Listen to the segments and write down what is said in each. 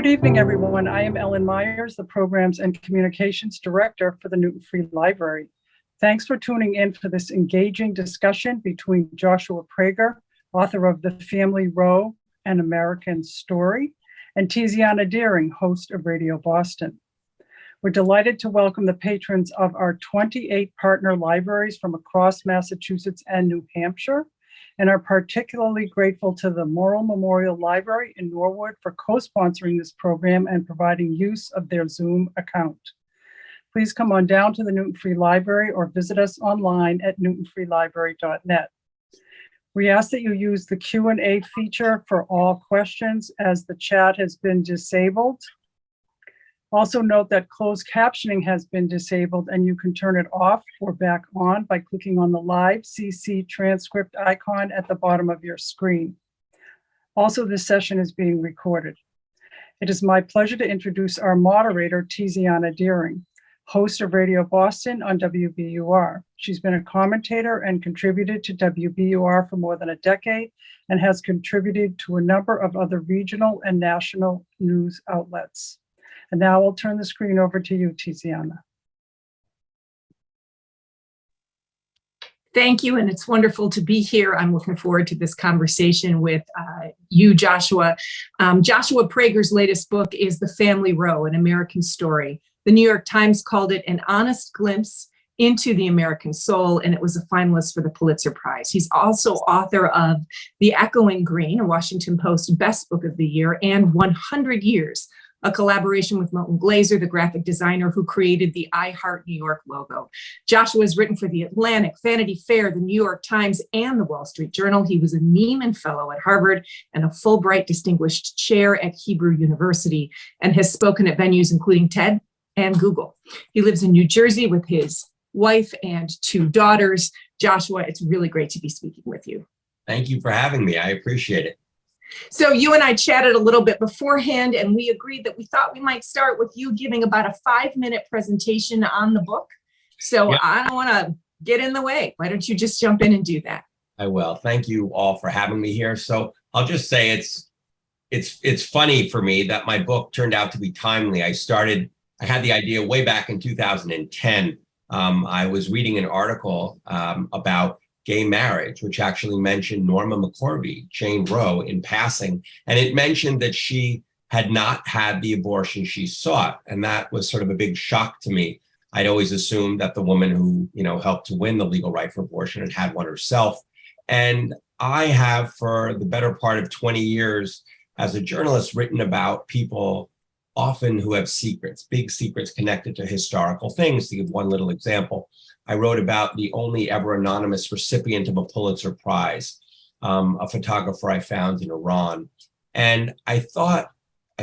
Good evening, everyone. I am Ellen Myers, the Programs and Communications Director for the Newton Free Library. Thanks for tuning in for this engaging discussion between Joshua Prager, author of The Family Roe, An American Story, and Tiziana Deering, host of Radio Boston. We're delighted to welcome the patrons of our 28 partner libraries from across Massachusetts and New Hampshire, and are particularly grateful to the Morrill Memorial Library in Norwood for co-sponsoring this program and providing use of their Zoom account. Please come on down to the Newton Free Library or visit us online at newtonfreelibrary.net. We ask that you use the Q&A feature for all questions as the chat has been disabled. Also note that closed captioning has been disabled and you can turn it off or back on by clicking on the live CC transcript icon at the bottom of your screen. Also, this session is being recorded. It is my pleasure to introduce our moderator, Tiziana Deering, host of Radio Boston on WBUR. She's been a commentator and contributed to WBUR for more than a decade and has contributed to a number of other regional and national news outlets. And now I'll turn the screen over to you, Tiziana. Thank you, and it's wonderful to be here. I'm looking forward to this conversation with you, Joshua. Joshua Prager's latest book is The Family Roe, An American Story. The New York Times called it an honest glimpse into the American soul, and it was a finalist for the Pulitzer Prize. He's also author of The Echoing Green, a Washington Post Best Book of the Year, and 100 Years, a collaboration with Milton Glaser, the graphic designer who created the I Heart New York logo. Joshua has written for The Atlantic, Vanity Fair, the New York Times, and the Wall Street Journal. He was a Nieman Fellow at Harvard and a Fulbright Distinguished Chair at Hebrew University, and has spoken at venues including TED and Google. He lives in New Jersey with his wife and 2 daughters. Joshua, it's really great to be speaking with you. Thank you for having me. I appreciate it. So you and I chatted a little bit beforehand, and we agreed that we thought we might start with you giving about a 5-minute presentation on the book. So yeah. I don't want to get in the way. Why don't you just jump in and do that? I will. Thank you all for having me here. So I'll just say it's funny for me that my book turned out to be timely. I had the idea way back in 2010. I was reading an article about gay marriage, which actually mentioned Norma McCorvey, Jane Roe, in passing. And it mentioned that she had not had the abortion she sought. And that was sort of a big shock to me. I'd always assumed that the woman who, helped to win the legal right for abortion had one herself. And I have, for the better part of 20 years, as a journalist, written about people often who have secrets, big secrets connected to historical things. To give one little example, I wrote about the only ever anonymous recipient of a Pulitzer Prize, a photographer I found in Iran. And I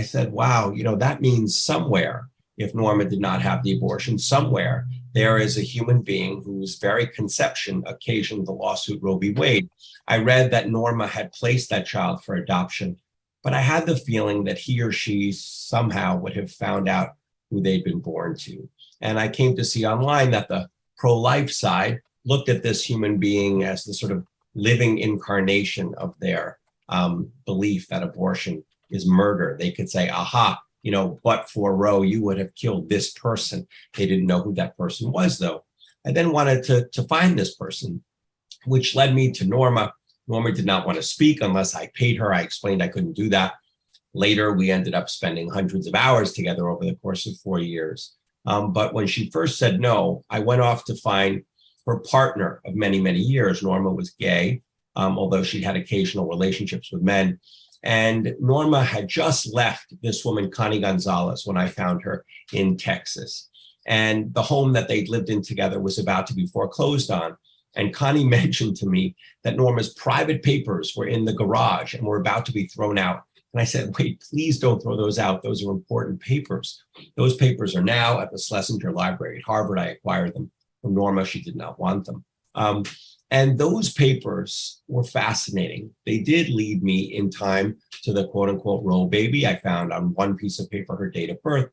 said, wow, that means somewhere, if Norma did not have the abortion, somewhere there is a human being whose very conception occasioned the lawsuit Roe v. Wade. I read that Norma had placed that child for adoption, but I had the feeling that he or she somehow would have found out who they'd been born to. And I came to see online that the pro-life side looked at this human being as the sort of living incarnation of their belief that abortion is murder. They could say, aha, but for Roe, you would have killed this person. They didn't know who that person was, though. I then wanted to find this person, which led me to Norma. Norma did not want to speak unless I paid her. I explained I couldn't do that. Later, we ended up spending hundreds of hours together over the course of 4 years. But when she first said no, I went off to find her partner of many, many years. Norma was gay, although she'd had occasional relationships with men. And Norma had just left this woman, Connie Gonzalez, when I found her in Texas. And the home that they'd lived in together was about to be foreclosed on. And Connie mentioned to me that Norma's private papers were in the garage and were about to be thrown out. And I said, wait, please don't throw those out. Those are important papers. Those papers are now at the Schlesinger Library at Harvard. I acquired them from Norma. She did not want them. And those papers were fascinating. They did lead me in time to the quote unquote Roe baby. I found on one piece of paper her date of birth.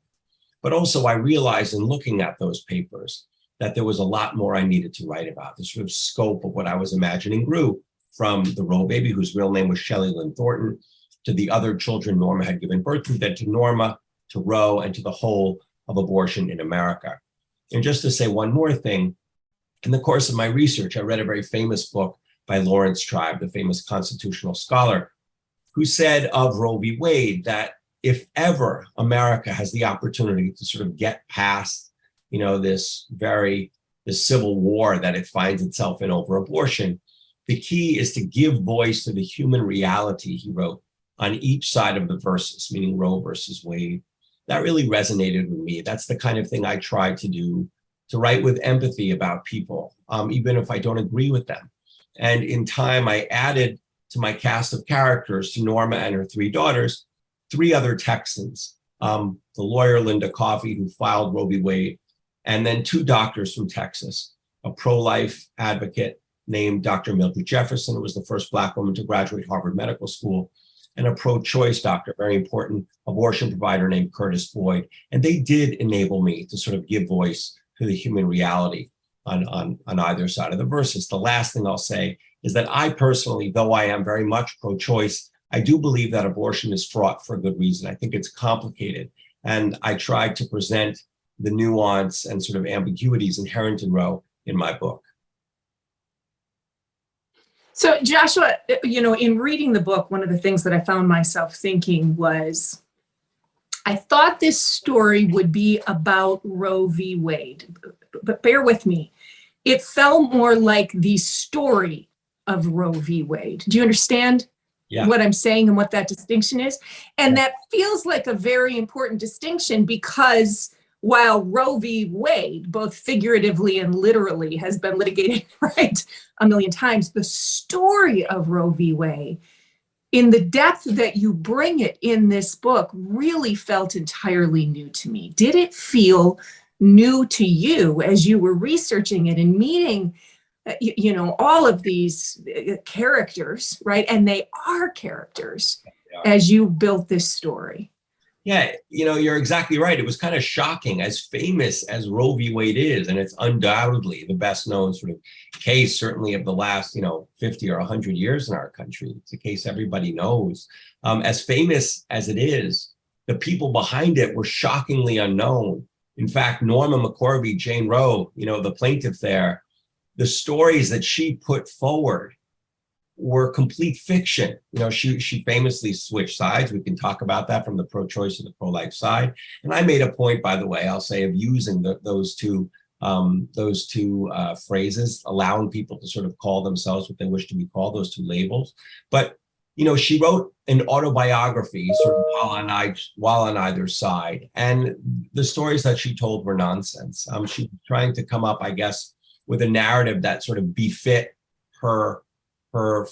But also I realized in looking at those papers that there was a lot more I needed to write about. The sort of scope of what I was imagining grew from the Roe baby, whose real name was Shelley Thornton, to the other children Norma had given birth to, then to Norma, to Roe, and to the whole of abortion in America. And just to say one more thing, in the course of my research, I read a very famous book by Lawrence Tribe, the famous constitutional scholar, who said of Roe v. Wade that if ever America has the opportunity to sort of get past, this civil war that it finds itself in over abortion, the key is to give voice to the human reality, he wrote, on each side of the versus, meaning Roe versus Wade. That really resonated with me. That's the kind of thing I try to do, to write with empathy about people, even if I don't agree with them. And in time, I added to my cast of characters, to Norma and her 3 daughters, 3 other Texans, the lawyer Linda Coffey, who filed Roe v. Wade, and then 2 doctors from Texas, a pro-life advocate named Dr. Mildred Jefferson, who was the first Black woman to graduate Harvard Medical School, and a pro-choice doctor, very important abortion provider named Curtis Boyd. And they did enable me to sort of give voice to the human reality on either side of the versus. The last thing I'll say is that I personally, though I am very much pro-choice, I do believe that abortion is fraught for a good reason. I think it's complicated. And I tried to present the nuance and sort of ambiguities inherent in Roe in my book. So Joshua, in reading the book, one of the things that I found myself thinking was, I thought this story would be about Roe v. Wade, but bear with me. It felt more like the story of Roe v. Wade. Do you understand what I'm saying and what that distinction is? And that feels like a very important distinction, because while Roe v. Wade, both figuratively and literally, has been litigated, right, a million times, the story of Roe v. Wade, in the depth that you bring it in this book, really felt entirely new to me. Did it feel new to you as you were researching it and meeting, all of these characters, right? And they are characters as you built this story. Yeah, you're exactly right. It was kind of shocking, as famous as Roe v. Wade is, and it's undoubtedly the best known sort of case, certainly of the last, 50 or 100 years in our country. It's a case everybody knows. As famous as it is, the people behind it were shockingly unknown. In fact, Norma McCorvey, Jane Roe, the plaintiff there, the stories that she put forward were complete fiction. She famously switched sides. We can talk about that, from the pro-choice to the pro-life side. And I made a point, by the way, I'll say, of using those two phrases, allowing people to sort of call themselves what they wish to be called, those 2 labels. But she wrote an autobiography sort of while on either side, and the stories that she told were nonsense. She was trying to come up, I guess, with a narrative that sort of befit her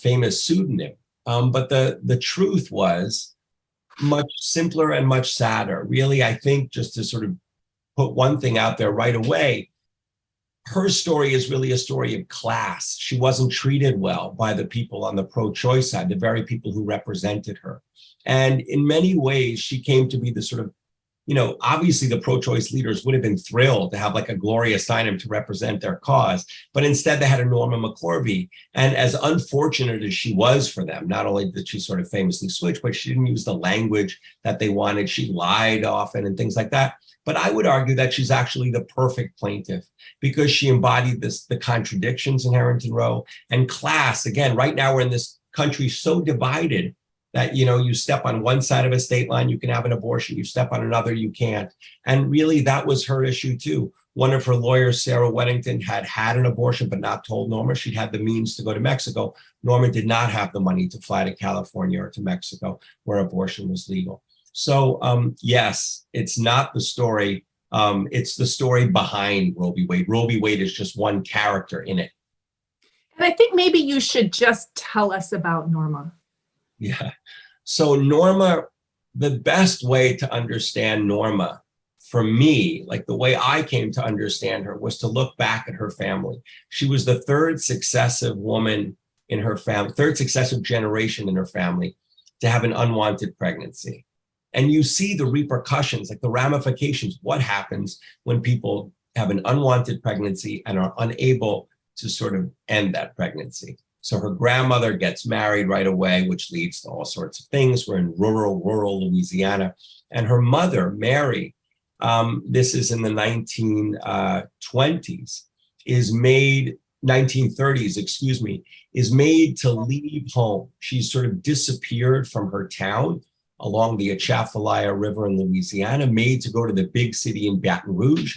famous pseudonym. But the truth was much simpler and much sadder. Really, I think, just to sort of put one thing out there right away, her story is really a story of class. She wasn't treated well by the people on the pro-choice side, the very people who represented her. And in many ways, she came to be the sort of, obviously the pro-choice leaders would have been thrilled to have like a Gloria Steinem to represent their cause, but instead they had a Norma McCorvey. And as unfortunate as she was for them, not only did she sort of famously switch, but she didn't use the language that they wanted. She lied often and things like that. But I would argue that she's actually the perfect plaintiff, because she embodied the contradictions inherent in Roe and class. Again, right now we're in this country so divided that, you step on one side of a state line, you can have an abortion. You step on another, you can't. And really, that was her issue too. One of her lawyers, Sarah Weddington, had an abortion, but not told Norma. She'd had the means to go to Mexico. Norma did not have the money to fly to California or to Mexico, where abortion was legal. So yes, it's not the story. It's the story behind Roe v. Wade. Roe v. Wade is just one character in it. And I think maybe you should just tell us about Norma. Yeah. So Norma, the best way to understand Norma, for me, like the way I came to understand her, was to look back at her family. She was the 3rd successive woman in her family, 3rd successive generation in her family to have an unwanted pregnancy. And you see the repercussions, like the ramifications, what happens when people have an unwanted pregnancy and are unable to sort of end that pregnancy. So her grandmother gets married right away, which leads to all sorts of things. We're in rural Louisiana. And her mother, Mary, this is in the 1920s, is made, 1930s, excuse me, is made to leave home. She's sort of disappeared from her town along the Atchafalaya River in Louisiana, made to go to the big city in Baton Rouge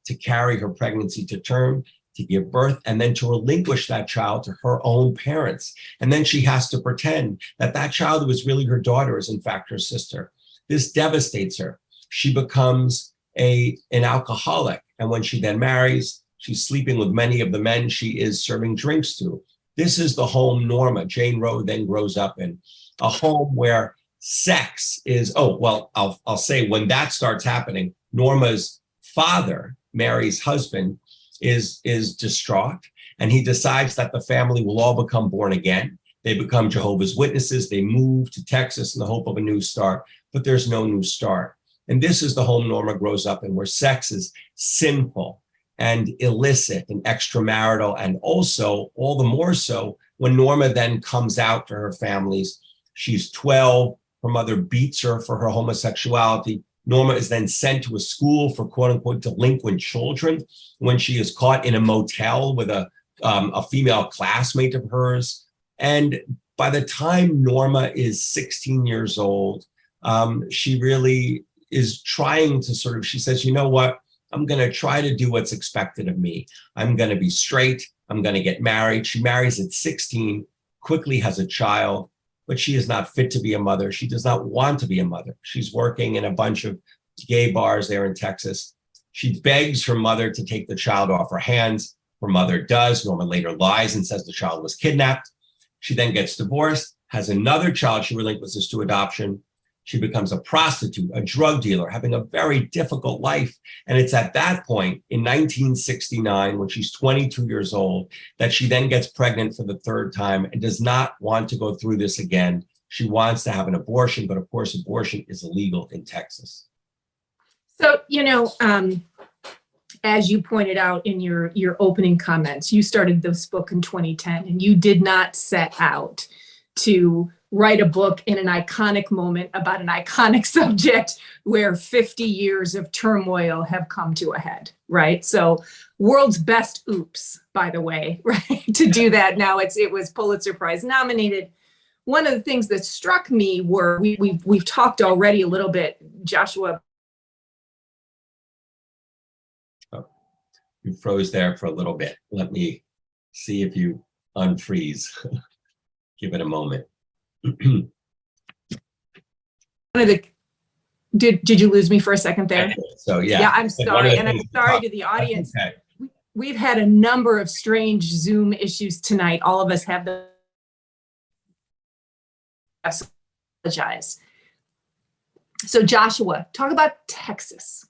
to carry her pregnancy to term, to give birth, and then to relinquish that child to her own parents. And then she has to pretend that that child who was really her daughter is in fact her sister. This devastates her. She becomes an alcoholic. And when she then marries, she's sleeping with many of the men she is serving drinks to. This is the home Norma, Jane Roe, then grows up in, a home where sex is, I'll say when that starts happening, Norma's father, Mary's husband, is distraught, and he decides that the family will all become born again. They become Jehovah's Witnesses. They move to Texas in the hope of a new start, but there's no new start. And this is the home Norma grows up in, where sex is sinful and illicit and extramarital, and also all the more so when Norma then comes out to her families. She's 12. Her mother beats her for her homosexuality. Norma is then sent to a school for quote unquote delinquent children when she is caught in a motel with a female classmate of hers. And by the time Norma is 16 years old, she really is trying to sort of, she says, you know what? I'm going to try to do what's expected of me. I'm going to be straight. I'm going to get married. She marries at 16, quickly has a child, but she is not fit to be a mother. She does not want to be a mother. She's working in a bunch of gay bars there in Texas. She begs her mother to take the child off her hands. Her mother does. Norma later lies and says the child was kidnapped. She then gets divorced, has another child she relinquishes to adoption. She becomes a prostitute, a drug dealer, having a very difficult life. And it's at that point in 1969, when she's 22 years old, that she then gets pregnant for the third time and does not want to go through this again. She wants to have an abortion, but of course, abortion is illegal in Texas. So, as you pointed out in your opening comments, you started this book in 2010, and you did not set out to write a book in an iconic moment about an iconic subject where 50 years of turmoil have come to a head, right? So world's best oops, by the way, right? To do that now, it was Pulitzer Prize nominated. One of the things that struck me were, we've talked already a little bit, Joshua. Oh, you froze there for a little bit. Let me see if you unfreeze. Give it a moment. Did you lose me for a second there? So yeah. Yeah, I'm sorry, and I'm sorry to the audience. Okay. We've had a number of strange Zoom issues tonight. All of us have the. I apologize. So Joshua, talk about Texas.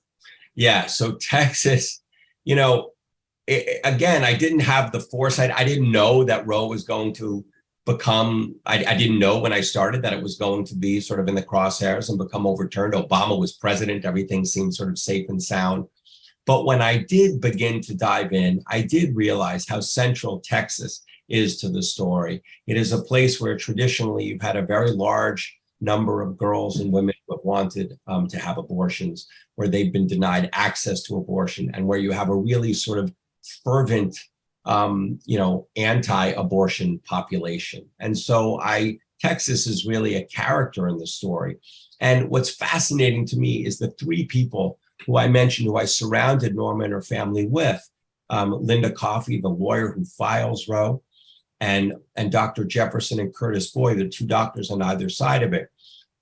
Yeah, so Texas, again, I didn't have the foresight. I didn't know that Roe was going to become, I didn't know when I started that it was going to be sort of in the crosshairs and become overturned. Obama was president, everything seemed sort of safe and sound. But when I did begin to dive in, I did realize how central Texas is to the story. It is a place where traditionally you've had a very large number of girls and women who have wanted to have abortions, where they've been denied access to abortion, and where you have a really sort of fervent anti-abortion population. And so Texas is really a character in the story. And what's fascinating to me is the three people who I mentioned, who I surrounded Norma and her family with, Linda Coffey, the lawyer who files Roe, and Dr. Jefferson and Curtis Boyd, the two doctors on either side of it.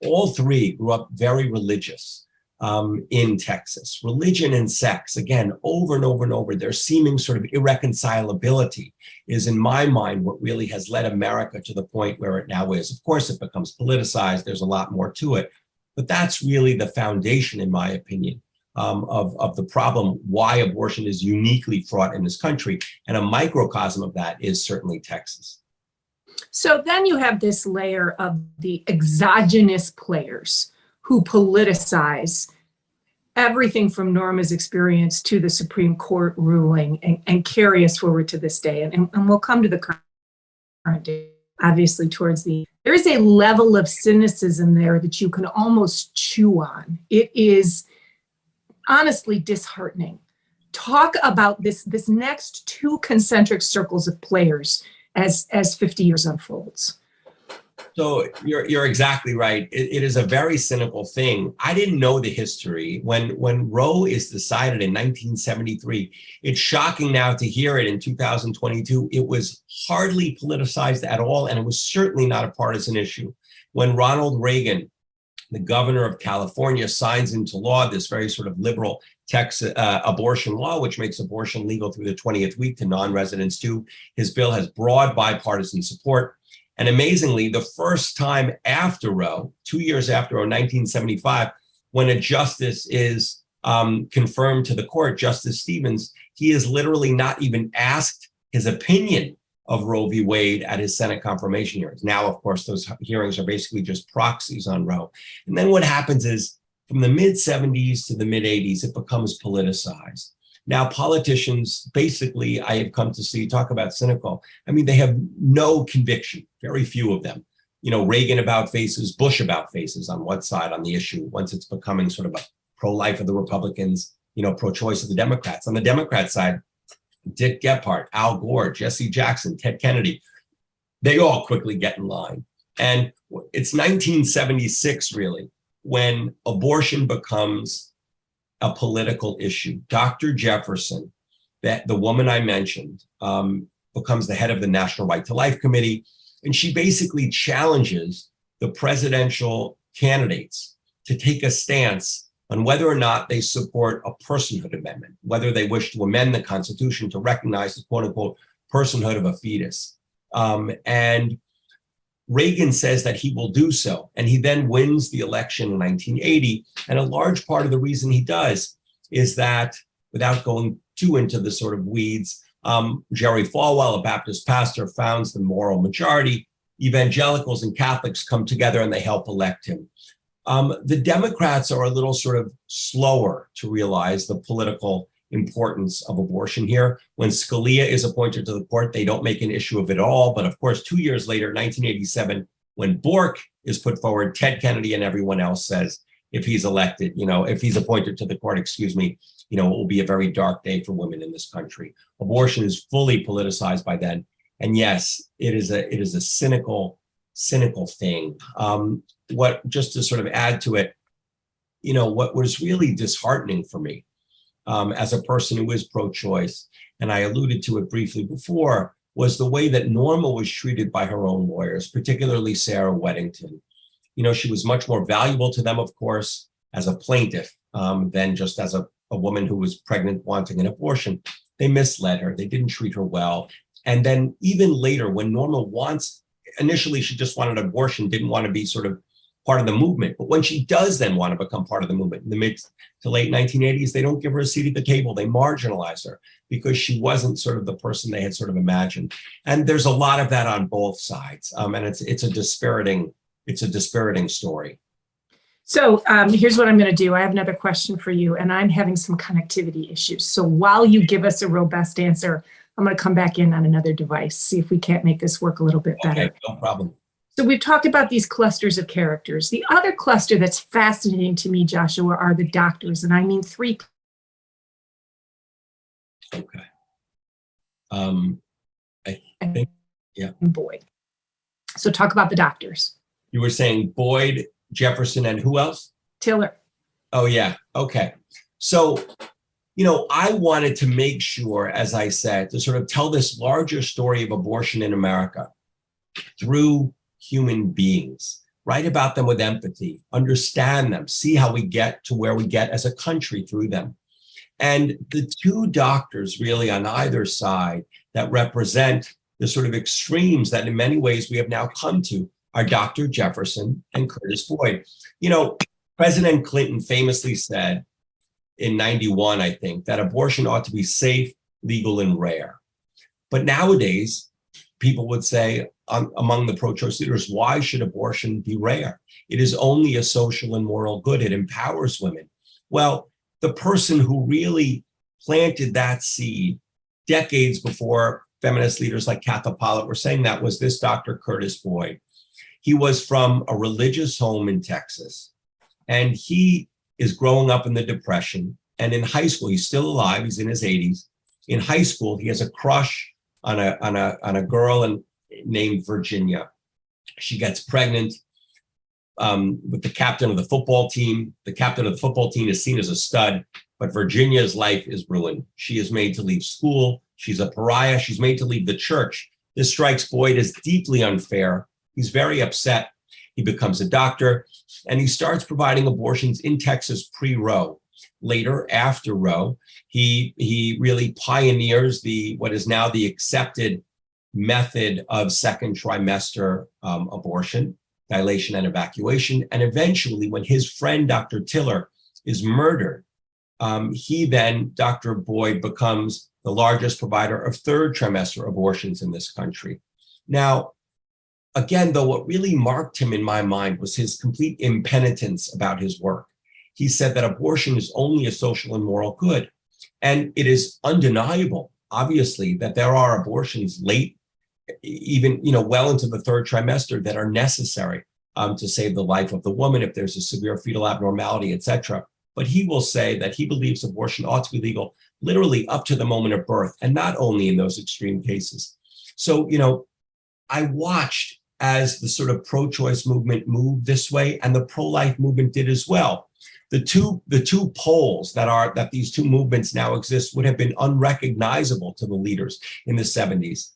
All three grew up very religious in Texas. Religion and sex, again, over and over and over, their seeming sort of irreconcilability is, in my mind, what really has led America to the point where it now is. Of course, it becomes politicized. There's a lot more to it. But that's really the foundation, in my opinion, of the problem, why abortion is uniquely fraught in this country. And a microcosm of that is certainly Texas. So then you have this layer of the exogenous players who politicize everything from Norma's experience to the Supreme Court ruling and carry us forward to this day. And we'll come to the current. obviously towards there is a level of cynicism there that you can almost chew on. It is honestly disheartening. Talk about this next two concentric circles of players as 50 years unfolds. So you're exactly right. It is a very cynical thing. I didn't know the history. When Roe is decided in 1973, it's shocking now to hear it in 2022. It was hardly politicized at all, and it was certainly not a partisan issue. When Ronald Reagan, the governor of California, signs into law this very sort of liberal abortion law, which makes abortion legal through the 20th week to non-residents too, his bill has broad bipartisan support. And amazingly, the first time after Roe, 2 years after Roe, 1975, when a justice is confirmed to the court, Justice Stevens, he is literally not even asked his opinion of Roe v. Wade at his Senate confirmation hearings. Now, of course, those hearings are basically just proxies on Roe. And then what happens is from the mid-70s to the mid-80s, it becomes politicized. Now, politicians, basically, I have come to see, talk about cynical. I mean, they have no conviction, very few of them. You know, Reagan about faces, Bush about faces on one side on the issue, once it's becoming sort of a pro-life of the Republicans, you know, pro-choice of the Democrats. On the Democrat side, Dick Gephardt, Al Gore, Jesse Jackson, Ted Kennedy, they all quickly get in line. And it's 1976, really, when abortion becomes a political issue. Dr. Jefferson, the woman I mentioned, becomes the head of the National Right to Life Committee, and she basically challenges the presidential candidates to take a stance on whether or not they support a personhood amendment, whether they wish to amend the Constitution to recognize the quote unquote personhood of a fetus. And Reagan says that he will do so. And he then wins the election in 1980. And a large part of the reason he does is that, without going too into the sort of weeds, Jerry Falwell, a Baptist pastor, founds the moral majority. Evangelicals and Catholics come together and they help elect him. The Democrats are a little sort of slower to realize the political importance of abortion here. When Scalia is appointed to the court, they don't make an issue of it all. But of course, 2 years later, 1987, when Bork is put forward, Ted Kennedy and everyone else says, if he's elected, you know, if he's appointed to the court, excuse me, you know, it will be a very dark day for women in this country. Abortion is fully politicized by then. And yes, it is a cynical thing. Just to sort of add to it, you know, what was really disheartening for me as a person who is pro-choice, and I alluded to it briefly before, was the way that Norma was treated by her own lawyers, particularly Sarah Weddington. You know, she was much more valuable to them, of course, as a plaintiff than just as a woman who was pregnant wanting an abortion. They misled her. They didn't treat her well. And then even later, when Norma initially she just wanted an abortion, didn't want to be sort of part of the movement. But when she does then want to become part of the movement in the mid to late 1980s, they don't give her a seat at the table. They marginalize her because she wasn't sort of the person they had sort of imagined. And there's a lot of that on both sides. And it's a dispiriting story. So here's what I'm going to do. I have another question for you, and I'm having some connectivity issues. So while you give us a robust answer, I'm going to come back in on another device, see if we can't make this work a little bit better. Okay, no problem. So we've talked about these clusters of characters. The other cluster that's fascinating to me, Joshua, are the doctors, and I mean three. Okay. I think, yeah. Boyd. So talk about the doctors. You were saying Boyd, Jefferson, and who else? Tiller. Oh, yeah. Okay. So, you know, I wanted to make sure, as I said, to sort of tell this larger story of abortion in America through human beings, write about them with empathy, understand them, see how we get to where we get as a country through them. And the two doctors really on either side that represent the sort of extremes that in many ways we have now come to are Dr. Jefferson and Curtis Boyd. You know, President Clinton famously said in 91, I think, that abortion ought to be safe, legal, and rare. But nowadays, people would say, among the pro-choice leaders, why should abortion be rare? It is only a social and moral good. It empowers women. Well, the person who really planted that seed decades before feminist leaders like Katha Pollitt were saying that was this Dr. Curtis Boyd. He was from a religious home in Texas, and he is growing up in the Depression. And in high school, he's still alive. He's in his 80s. In high school, he has a crush on a girl named Virginia. She gets pregnant with the captain of the football team. The captain of the football team is seen as a stud, but Virginia's life is ruined. She is made to leave school. She's a pariah. She's made to leave the church. This strikes Boyd as deeply unfair. He's very upset. He becomes a doctor, and he starts providing abortions in Texas pre-Roe. Later, after Roe, he really pioneers what is now the accepted method of second trimester abortion, dilation and evacuation. And eventually, when his friend, Dr. Tiller, is murdered, Dr. Boyd becomes the largest provider of third trimester abortions in this country. Now, again, though, what really marked him in my mind was his complete impenitence about his work. He said that abortion is only a social and moral good. And it is undeniable, obviously, that there are abortions late, even well into the third trimester, that are necessary to save the life of the woman if there's a severe fetal abnormality, etc. But he will say that he believes abortion ought to be legal literally up to the moment of birth, and not only in those extreme cases. So, I watched as the sort of pro-choice movement moved this way, and the pro-life movement did as well. The two poles that these two movements now exist would have been unrecognizable to the leaders in the 70s.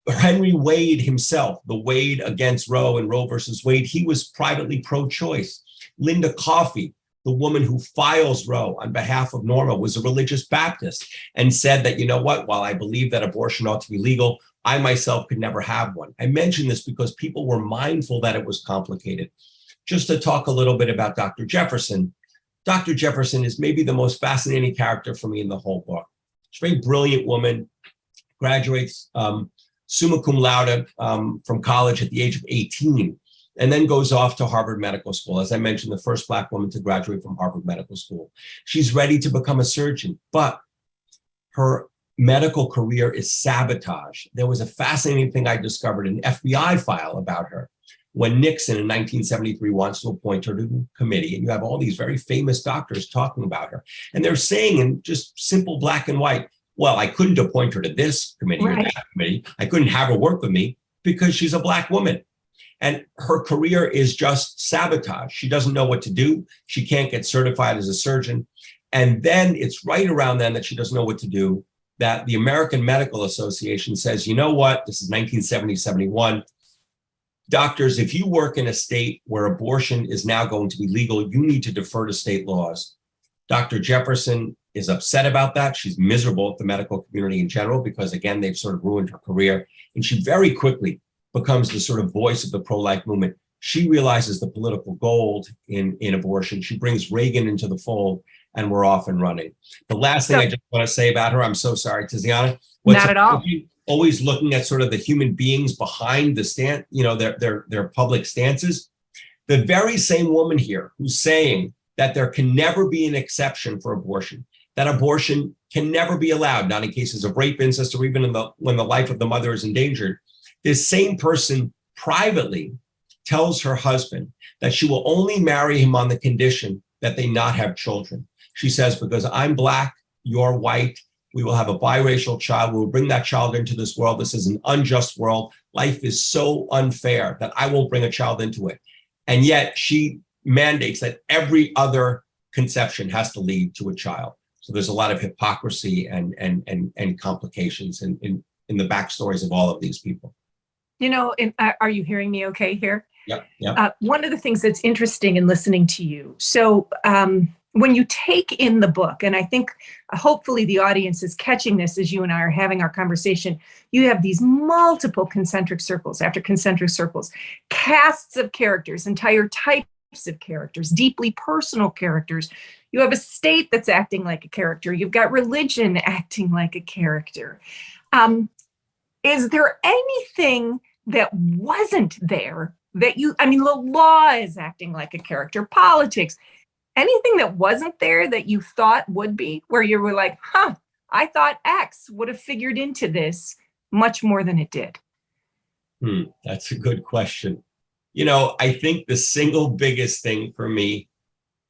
Henry Wade himself, the Wade against Roe and Roe versus Wade, he was privately pro-choice. Linda Coffey, the woman who files Roe on behalf of Norma, was a religious Baptist and said that, while I believe that abortion ought to be legal, I myself could never have one. I mention this because people were mindful that it was complicated. Just to talk a little bit about Dr. Jefferson. Dr. Jefferson is maybe the most fascinating character for me in the whole book. She's a very brilliant woman, graduates summa cum laude from college at the age of 18, and then goes off to Harvard Medical School. As I mentioned, the first Black woman to graduate from Harvard Medical School. She's ready to become a surgeon, but her medical career is sabotaged. There was a fascinating thing I discovered, an FBI file about her. When Nixon in 1973 wants to appoint her to the committee, and you have all these very famous doctors talking about her, and they're saying in just simple black and white, well, I couldn't appoint her to this committee or that committee. I couldn't have her work with me because she's a Black woman. And her career is just sabotage. She doesn't know what to do. She can't get certified as a surgeon. And then it's right around then that she doesn't know what to do, that the American Medical Association says, you know what, this is 1970, 71. Doctors, if you work in a state where abortion is now going to be legal, you need to defer to state laws. Dr. Jefferson is upset about that. She's miserable at the medical community in general because, again, they've sort of ruined her career. And she very quickly becomes the sort of voice of the pro-life movement. She realizes the political gold in abortion. She brings Reagan into the fold, and we're off and running. The last thing I just want to say about her, I'm so sorry, Tiziana. Not at all. Always looking at sort of the human beings behind the stand, their public stances. The very same woman here who's saying that there can never be an exception for abortion, that abortion can never be allowed, not in cases of rape, incest, or even when the life of the mother is endangered. This same person privately tells her husband that she will only marry him on the condition that they not have children. She says, because I'm Black, you're white, we will have a biracial child. We will bring that child into this world. This is an unjust world. Life is so unfair that I won't bring a child into it. And yet she mandates that every other conception has to lead to a child. So there's a lot of hypocrisy and complications in the backstories of all of these people. Are you hearing me okay here? Yep. One of the things that's interesting in listening to you, so when you take in the book, and I think hopefully the audience is catching this as you and I are having our conversation, you have these multiple concentric circles after concentric circles, casts of characters, entire types of characters, deeply personal characters. You have a state that's acting like a character. You've got religion acting like a character. Is there anything that wasn't there that the law is acting like a character, politics, anything that wasn't there that you thought would be, where you were like, I thought X would have figured into this much more than it did. That's a good question. I think the single biggest thing for me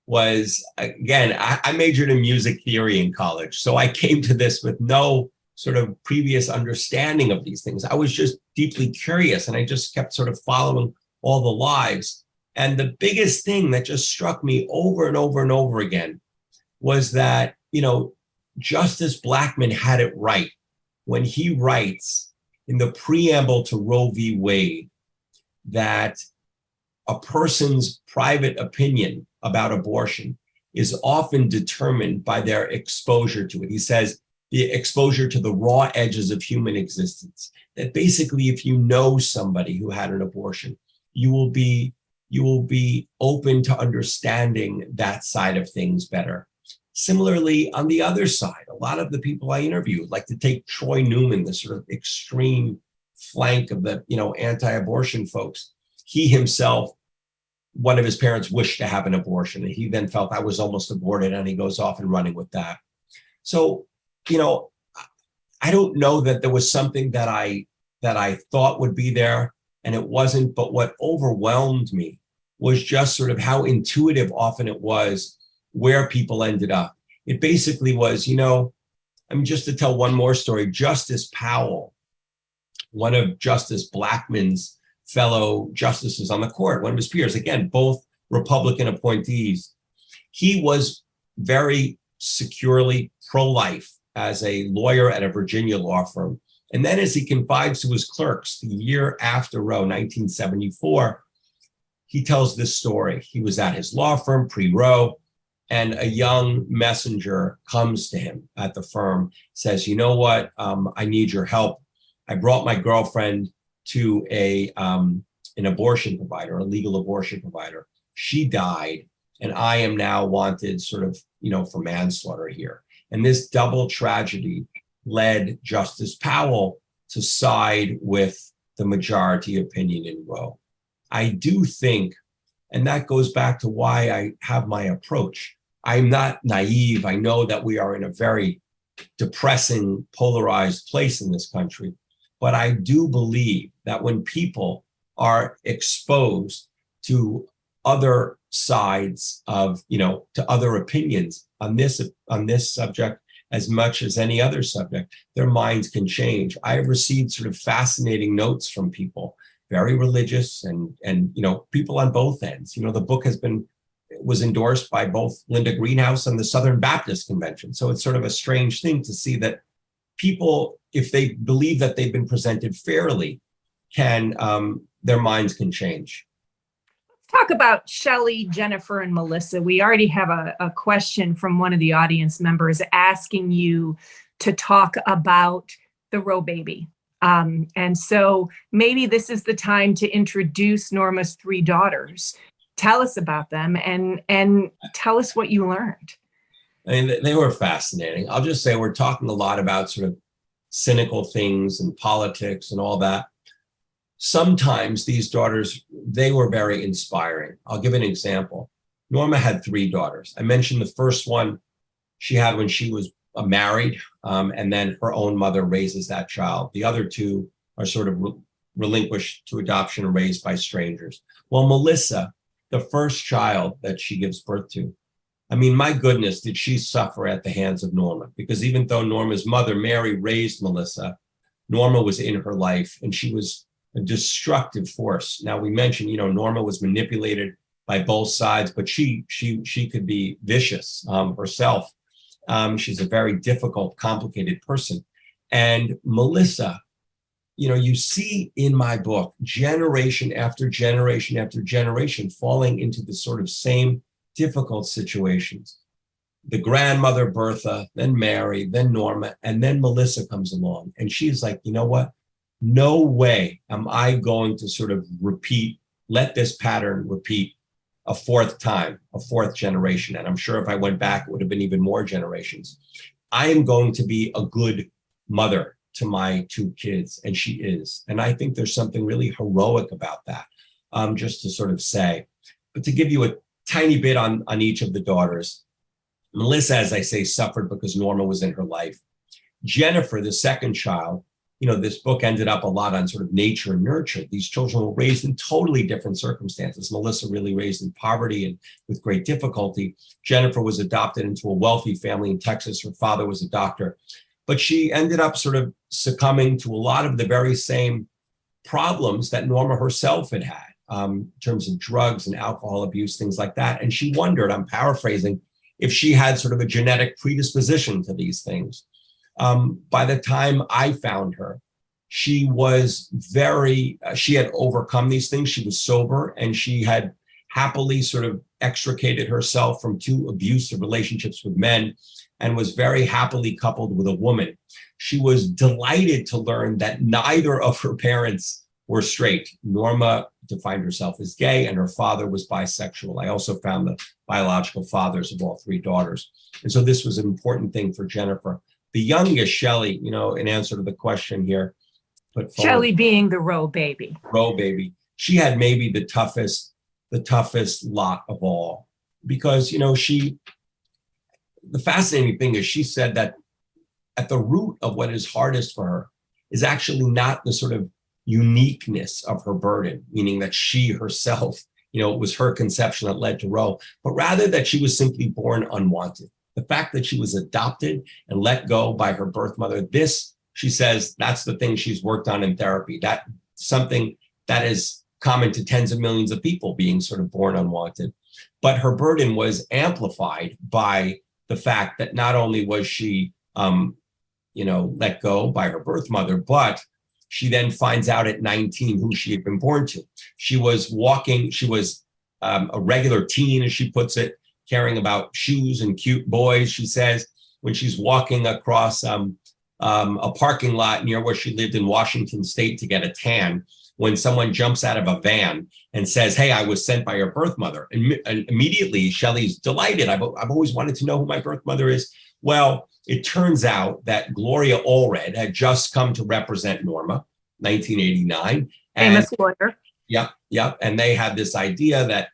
was, again, I majored in music theory in college. So I came to this with no sort of previous understanding of these things. I was just deeply curious, and I just kept sort of following all the lives. And the biggest thing that just struck me over and over and over again was that, Justice Blackmun had it right when he writes in the preamble to Roe v. Wade that a person's private opinion about abortion is often determined by their exposure to it. He says the exposure to the raw edges of human existence, that basically if you know somebody who had an abortion, you will be open to understanding that side of things better. Similarly, on the other side, a lot of the people I interviewed, like to take Troy Newman, the sort of extreme flank of the anti-abortion folks. He himself, one of his parents wished to have an abortion, and he then felt I was almost aborted, and he goes off and running with that. So, I don't know that there was something that I thought would be there, and it wasn't. But what overwhelmed me was just sort of how intuitive often it was where people ended up. It basically was, just to tell one more story, Justice Powell, one of Justice Blackmun's fellow justices on the court, one of his peers, again, both Republican appointees, he was very securely pro-life as a lawyer at a Virginia law firm. And then as he confides to his clerks the year after Roe, 1974, he tells this story. He was at his law firm pre-Roe, and a young messenger comes to him at the firm, says, you know what, I need your help. I brought my girlfriend to an abortion provider, a legal abortion provider. She died, and I am now wanted sort of, for manslaughter here. And this double tragedy led Justice Powell to side with the majority opinion in Roe. I do think, and that goes back to why I have my approach. I'm not naive. I know that we are in a very depressing, polarized place in this country. But I do believe that when people are exposed to other sides of, to other opinions on this subject, as much as any other subject, their minds can change. I have received sort of fascinating notes from people, very religious and people on both ends. The book was endorsed by both Linda Greenhouse and the Southern Baptist Convention. So it's sort of a strange thing to see that people, if they believe that they've been presented fairly, their minds can change. Let's talk about Shelley, Jennifer, and Melissa. We already have a question from one of the audience members asking you to talk about the Roe baby. And so maybe this is the time to introduce Norma's three daughters. Tell us about them and tell us what you learned. I mean, they were fascinating. I'll just say we're talking a lot about sort of cynical things and politics and all that. Sometimes these daughters, they were very inspiring. I'll give an example. Norma had three daughters. I mentioned the first one she had when she was married, and then her own mother raises that child. The other two are sort of relinquished to adoption and raised by strangers. Well, Melissa, the first child that she gives birth to, I mean, my goodness, did she suffer at the hands of Norma? Because even though Norma's mother, Mary, raised Melissa, Norma was in her life, and she was a destructive force. Now, we mentioned, Norma was manipulated by both sides, but she could be vicious herself. She's a very difficult, complicated person. And Melissa, you see in my book, generation after generation after generation falling into the sort of same difficult situations. The grandmother, Bertha, then Mary, then Norma, and then Melissa comes along. And she's like, you know what? No way am I going to sort of let this pattern repeat a fourth time, a fourth generation. And I'm sure if I went back, it would have been even more generations. I am going to be a good mother to my two kids, and she is. And I think there's something really heroic about that, just to sort of say. But to give you a tiny bit on each of the daughters, Melissa, as I say, suffered because Norma was in her life. Jennifer, the second child, this book ended up a lot on sort of nature and nurture. These children were raised in totally different circumstances. Melissa really raised in poverty and with great difficulty. Jennifer was adopted into a wealthy family in Texas. Her father was a doctor, but she ended up sort of succumbing to a lot of the very same problems that Norma herself had had, in terms of drugs and alcohol abuse, things like that. And she wondered, I'm paraphrasing, if she had sort of a genetic predisposition to these things. By the time I found her, she had overcome these things. She was sober, and she had happily sort of extricated herself from 2 abusive relationships with men and was very happily coupled with a woman. She was delighted to learn that neither of her parents were straight. Norma defined herself as gay, and her father was bisexual. I also found the biological fathers of all 3 daughters. And so this was an important thing for Jennifer. The youngest, Shelley, in answer to the question here, put forward, Shelley being the Roe baby. Roe baby. She had maybe the toughest lot of all, because, the fascinating thing is she said that at the root of what is hardest for her is actually not the sort of uniqueness of her burden, meaning that she herself, it was her conception that led to Roe, but rather that she was simply born unwanted. The fact that she was adopted and let go by her birth mother, this, she says, that's the thing she's worked on in therapy. That something that is common to tens of millions of people, being sort of born unwanted. But her burden was amplified by the fact that not only was she, let go by her birth mother, but she then finds out at 19 who she had been born to. She was a regular teen, as she puts it, caring about shoes and cute boys, she says, when she's walking across a parking lot near where she lived in Washington State to get a tan, when someone jumps out of a van and says, hey, I was sent by your birth mother. And immediately, Shelley's delighted. I've always wanted to know who my birth mother is. Well, it turns out that Gloria Allred had just come to represent Norma, 1989. Famous lawyer. Yep. And they had this idea that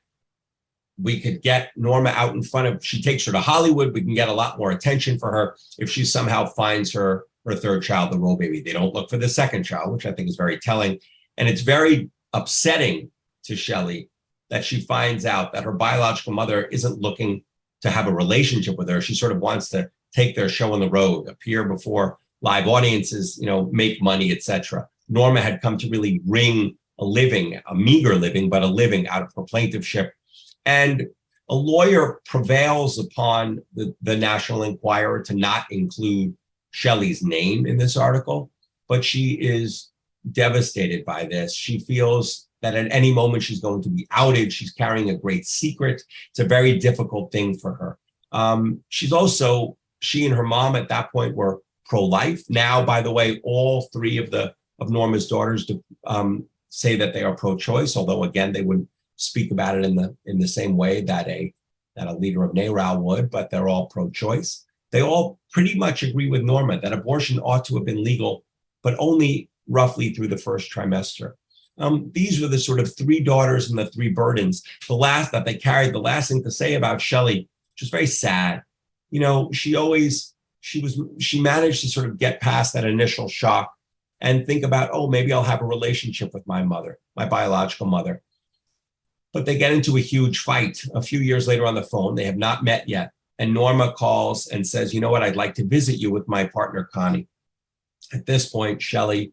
we could get Norma out in front of, she takes her to Hollywood, we can get a lot more attention for her if she somehow finds her third child, the Roe baby. They don't look for the second child, which I think is very telling. And it's very upsetting to Shelley that she finds out that her biological mother isn't looking to have a relationship with her. She sort of wants to take their show on the road, appear before live audiences, make money, etc. Norma had come to really wring a living, a meager living, but a living out of her plaintiffship. And a lawyer prevails upon the National Enquirer to not include Shelley's name in this article, but she is devastated by this. She feels that at any moment she's going to be outed. She's carrying a great secret. It's a very difficult thing for her. She and her mom at that point were pro-life. Now, by the way, all 3 of Norma's daughters say that they are pro-choice, although again, they wouldn't speak about it in the same way that a leader of NARAL would, but they're all pro-choice. They all pretty much agree with Norma that abortion ought to have been legal, but only roughly through the first trimester. These were the sort of 3 daughters and the 3 burdens. The last that they carried, the last thing to say about Shelley, which was very sad. She managed to sort of get past that initial shock and think about, oh, maybe I'll have a relationship with my mother, my biological mother. But they get into a huge fight a few years later on the phone. They have not met yet. And Norma calls and says, you know what, I'd like to visit you with my partner, Connie. At this point, Shelley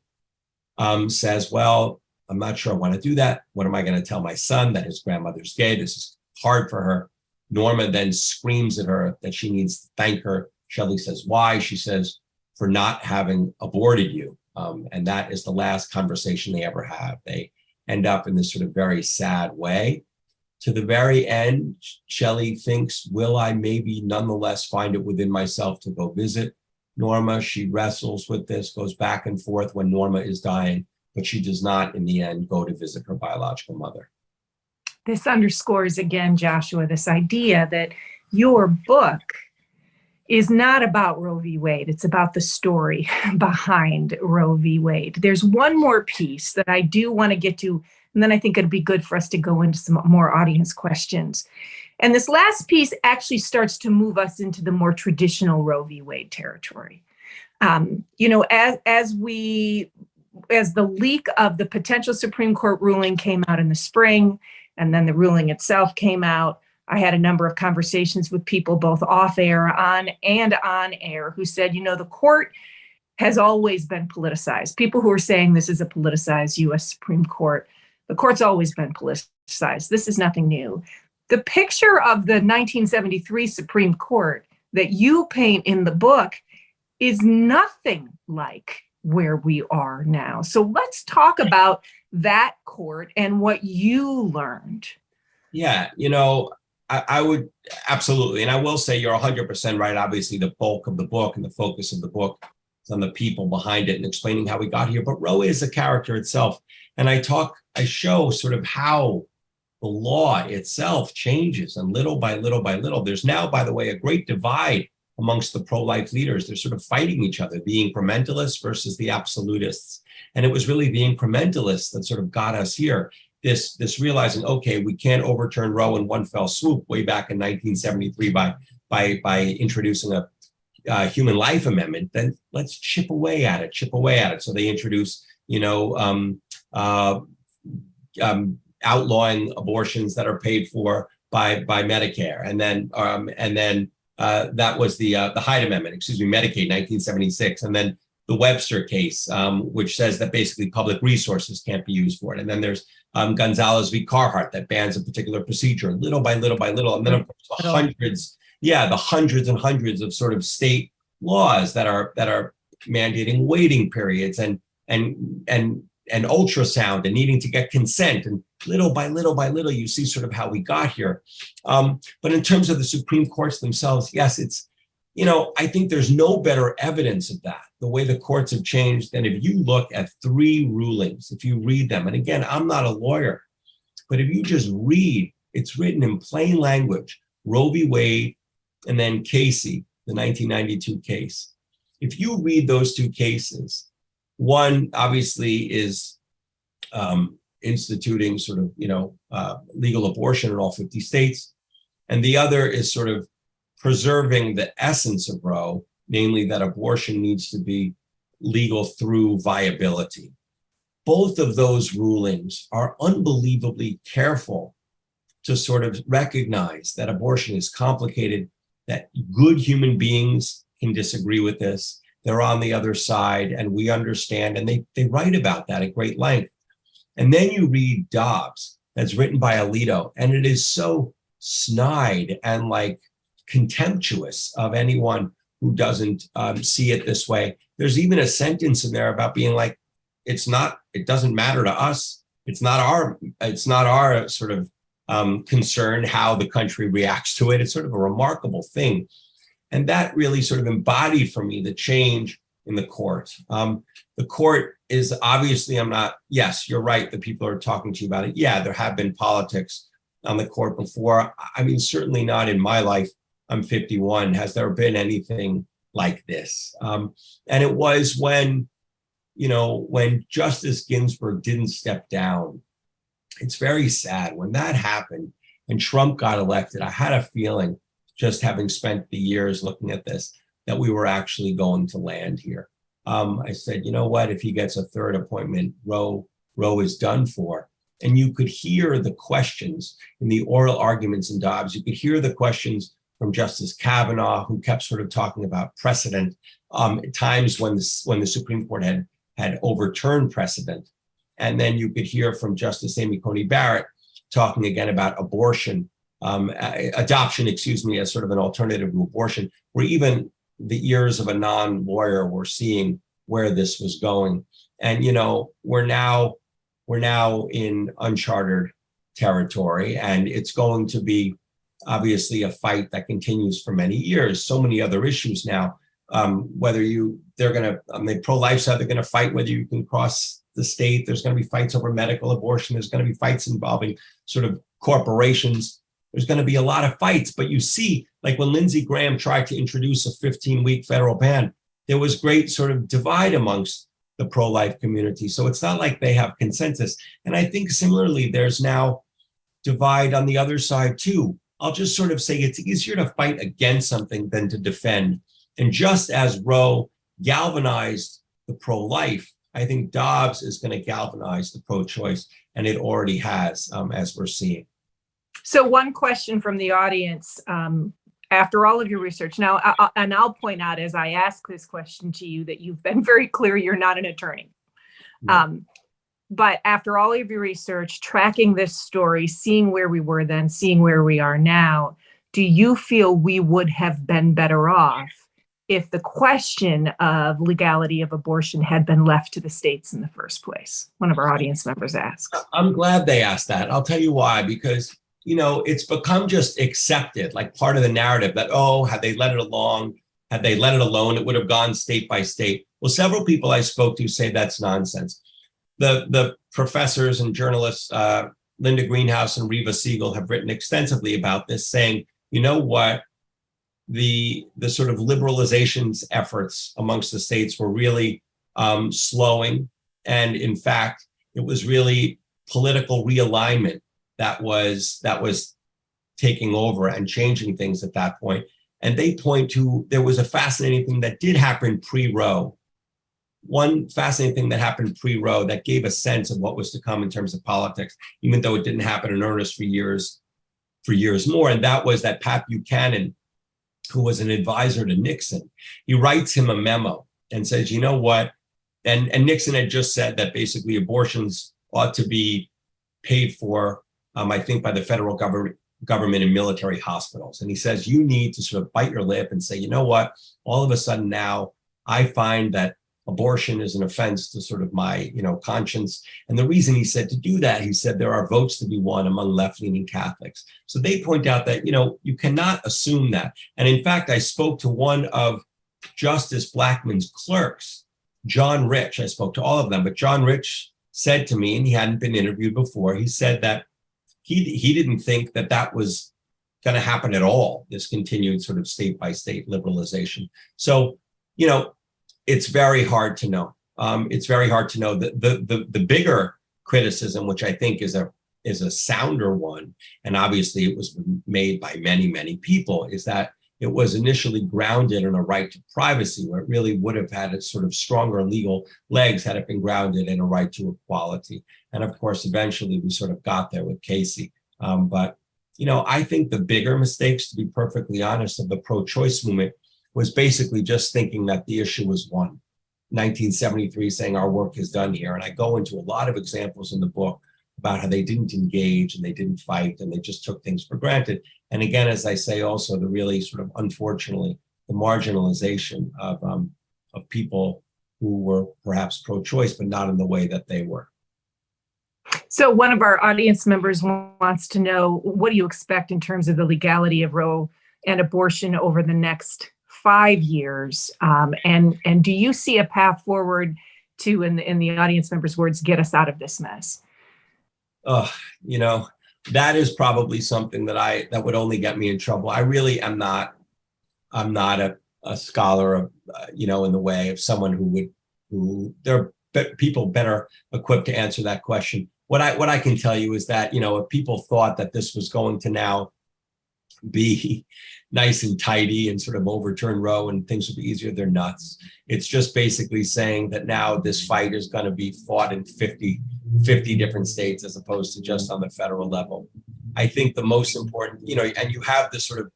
says, well, I'm not sure I want to do that. What am I going to tell my son that his grandmother's gay? This is hard for her. Norma then screams at her that she needs to thank her. Shelley says, why? She says, for not having aborted you. And that is the last conversation they ever have. They end up in this sort of very sad way. To the very end, Shelley thinks, will I maybe nonetheless find it within myself to go visit Norma? She wrestles with this, goes back and forth when Norma is dying, but she does not in the end go to visit her biological mother. This underscores again, Joshua, this idea that your book is not about Roe v. Wade. It's about the story behind Roe v. Wade. There's one more piece that I do want to get to, and then I think it'd be good for us to go into some more audience questions. And this last piece actually starts to move us into the more traditional Roe v. Wade territory. As the leak of the potential Supreme Court ruling came out in the spring, and then the ruling itself came out, I had a number of conversations with people both off air, on air, who said, the court has always been politicized. People who are saying this is a politicized U.S. Supreme Court. The court's always been politicized. This is nothing new. The picture of the 1973 Supreme Court that you paint in the book is nothing like where we are now. So let's talk about that court and what you learned. Yeah, I would absolutely. And I will say you're 100% right. Obviously, the bulk of the book and the focus of the book is on the people behind it and explaining how we got here. But Roe is a character itself. And I show sort of how the law itself changes, and little by little by little. There's now, by the way, a great divide amongst the pro-life leaders. They're sort of fighting each other, the incrementalists versus the absolutists. And it was really the incrementalists that sort of got us here. This realizing, okay, we can't overturn Roe in one fell swoop way back in 1973 by introducing a human life amendment. Then let's chip away at it. So they introduce, outlawing abortions that are paid for by Medicare, and then that was the Hyde Amendment, Medicaid, 1976, and then the Webster case, which says that basically public resources can't be used for it. And then there's Gonzalez v. Carhart that bans a particular procedure, little by little by little. And then of course the hundreds and hundreds of sort of state laws that are mandating waiting periods and ultrasound and needing to get consent. And little by little, you see sort of how we got here. But in terms of the Supreme Courts themselves, yes, it's, I think there's no better evidence of that, the way the courts have changed, than if you look at 3 rulings, if you read them. And again, I'm not a lawyer, but if you just read, it's written in plain language, Roe v. Wade, and then Casey, the 1992 case. If you read those 2 cases, one obviously is instituting sort of, legal abortion in all 50 states. And the other is sort of preserving the essence of Roe, namely that abortion needs to be legal through viability. Both of those rulings are unbelievably careful to sort of recognize that abortion is complicated, that good human beings can disagree with this. They're on the other side, and we understand, and they write about that at great length. And then you read Dobbs, that's written by Alito, and it is so snide and like contemptuous of anyone who doesn't see it this way. There's even a sentence in there about being like, it doesn't matter to us. It's not our sort of concern how the country reacts to it. It's sort of a remarkable thing. And that really sort of embodied for me the change in the court. The court is obviously, yes, you're right, the people are talking to you about it. Yeah, there have been politics on the court before. I mean, certainly not in my life. I'm 51. Has there been anything like this? And it was when Justice Ginsburg didn't step down. It's very sad. When that happened and Trump got elected, I had a feeling, just having spent the years looking at this, that we were actually going to land here. I said, you know what, if he gets a third appointment, Roe is done for. And you could hear the questions in the oral arguments in Dobbs. You could hear the questions from Justice Kavanaugh, who kept sort of talking about precedent, at times when the Supreme Court had overturned precedent. And then you could hear from Justice Amy Coney Barrett talking again about adoption, as sort of an alternative to abortion, where even the ears of a non-lawyer were seeing where this was going. And, we're now in uncharted territory, and it's going to be obviously a fight that continues for many years. So many other issues now, the pro-life side, they're going to fight whether you can cross the state. There's going to be fights over medical abortion. There's going to be fights involving sort of corporations. There's going to be a lot of fights, but you see, like when Lindsey Graham tried to introduce a 15-week federal ban, there was great sort of divide amongst the pro-life community. So it's not like they have consensus. And I think similarly, there's now divide on the other side too. I'll just sort of say it's easier to fight against something than to defend. And just as Roe galvanized the pro-life, I think Dobbs is going to galvanize the pro-choice, and it already has, as we're seeing. So one question from the audience, after all of your research now, I'll point out as I ask this question to you that you've been very clear you're not an attorney. No. But after all of your research, tracking this story, seeing where we were then, seeing where we are now, do you feel we would have been better off if the question of legality of abortion had been left to the states in the first place? One of our audience members asks. I'm glad they asked that. I'll tell you why, because, it's become just accepted, like part of the narrative that, oh, had they let it alone, it would have gone state by state. Well, several people I spoke to say that's nonsense. The professors and journalists, Linda Greenhouse and Reva Siegel, have written extensively about this, saying, you know what? The sort of liberalizations efforts amongst the states were really slowing. And in fact, it was really political realignment that was taking over and changing things at that point. And they point to, there was a fascinating thing that did happen pre-Roe. One fascinating thing that happened pre-Roe that gave a sense of what was to come in terms of politics, even though it didn't happen in earnest for years more. And that was that Pat Buchanan, who was an advisor to Nixon, he writes him a memo and says, you know what? And Nixon had just said that basically abortions ought to be paid for, I think, by the federal government and military hospitals. And he says, you need to sort of bite your lip and say, you know what? All of a sudden now, I find that abortion is an offense to sort of my, conscience. And the reason he said to do that, he said there are votes to be won among left-leaning Catholics. So they point out that, you cannot assume that. And in fact, I spoke to one of Justice Blackmun's clerks, John Rich. I spoke to all of them, but John Rich said to me, and he hadn't been interviewed before, he said that he didn't think that was going to happen at all, this continued sort of state by state liberalization. So, it's very hard to know. It's very hard to know. The bigger criticism, which I think is a sounder one, and obviously it was made by many, many people, is that it was initially grounded in a right to privacy, where it really would have had a sort of stronger legal legs had it been grounded in a right to equality. And of course, eventually we sort of got there with Casey. But I think the bigger mistakes, to be perfectly honest, of the pro-choice movement was basically just thinking that the issue was won. 1973, saying our work is done here. And I go into a lot of examples in the book about how they didn't engage and they didn't fight and they just took things for granted. And again, as I say, also the really sort of, unfortunately, the marginalization of people who were perhaps pro-choice, but not in the way that they were. So one of our audience members wants to know, what do you expect in terms of the legality of Roe and abortion over the next 5 years? And do you see a path forward to, in the audience members' words, get us out of this mess? That is probably something that would only get me in trouble. I really am not. I'm not a scholar of, in the way of someone who there are people better equipped to answer that question. What I can tell you is that, if people thought that this was going to now be nice and tidy and sort of overturn Roe and things would be easier, they're nuts. It's just basically saying that now this fight is going to be fought in 50 different states as opposed to just on the federal level. I think the most important, and you have this sort of,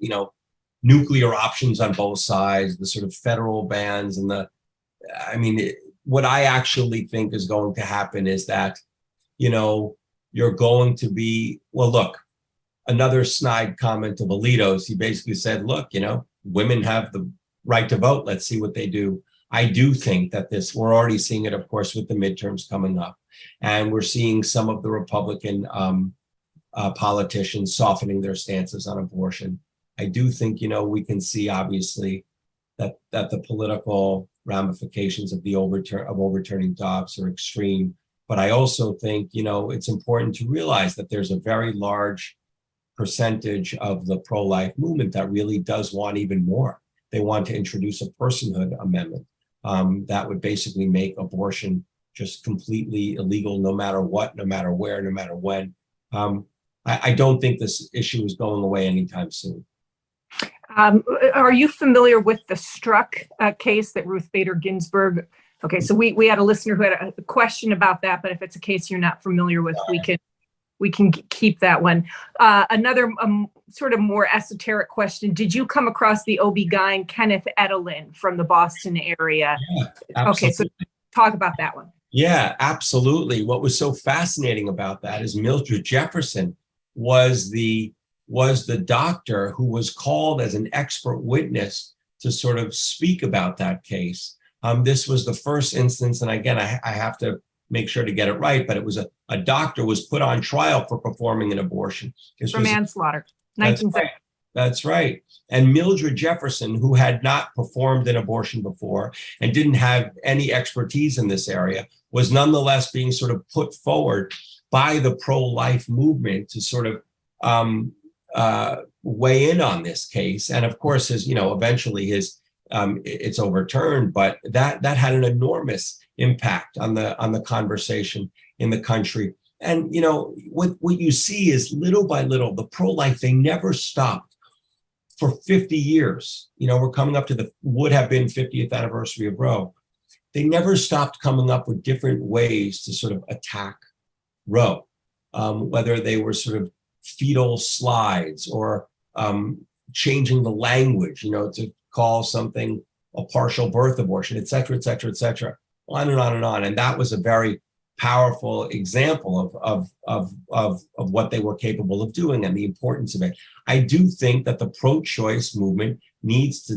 nuclear options on both sides, the sort of federal bans and what I actually think is going to happen is that, you're going to be, well, look, another snide comment of Alito's, he basically said, look, women have the right to vote. Let's see what they do. I do think that we're already seeing it, of course, with the midterms coming up. And we're seeing some of the Republican politicians softening their stances on abortion. I do think, we can see, obviously, that the political ramifications of overturning Dobbs are extreme. But I also think, it's important to realize that there's a very large percentage of the pro-life movement that really does want even more. They want to introduce a personhood amendment that would basically make abortion just completely illegal, no matter what, no matter where, no matter when. I don't think this issue is going away anytime soon. Are you familiar with the Struck case that Ruth Bader Ginsburg? Okay, so we had a listener who had a question about that, but if it's a case you're not familiar with, we can keep that one. Another sort of more esoteric question: did you come across the OB-GYN Kenneth Edelin from the Boston area? Yeah, absolutely. Okay, so talk about that one. Yeah, absolutely. What was so fascinating about that is Mildred Jefferson was the doctor who was called as an expert witness to sort of speak about that case. This was the first instance, and again, I have to make sure to get it right, but it was a doctor was put on trial for performing an abortion. For manslaughter, 1970. That's right. And Mildred Jefferson, who had not performed an abortion before and didn't have any expertise in this area, was nonetheless being sort of put forward by the pro-life movement to sort of weigh in on this case. And of course, eventually it's overturned, but that had an enormous impact on the conversation in the country. And what you see is little by little, the pro-life, they never stopped for 50 years. We're coming up to would have been 50th anniversary of Roe. They never stopped coming up with different ways to sort of attack Roe, whether they were sort of fetal slides or changing the language, to call something a partial birth abortion, et cetera, et cetera, et cetera, on and on and on. And that was a very powerful example of what they were capable of doing and the importance of it. I do think that the pro-choice movement needs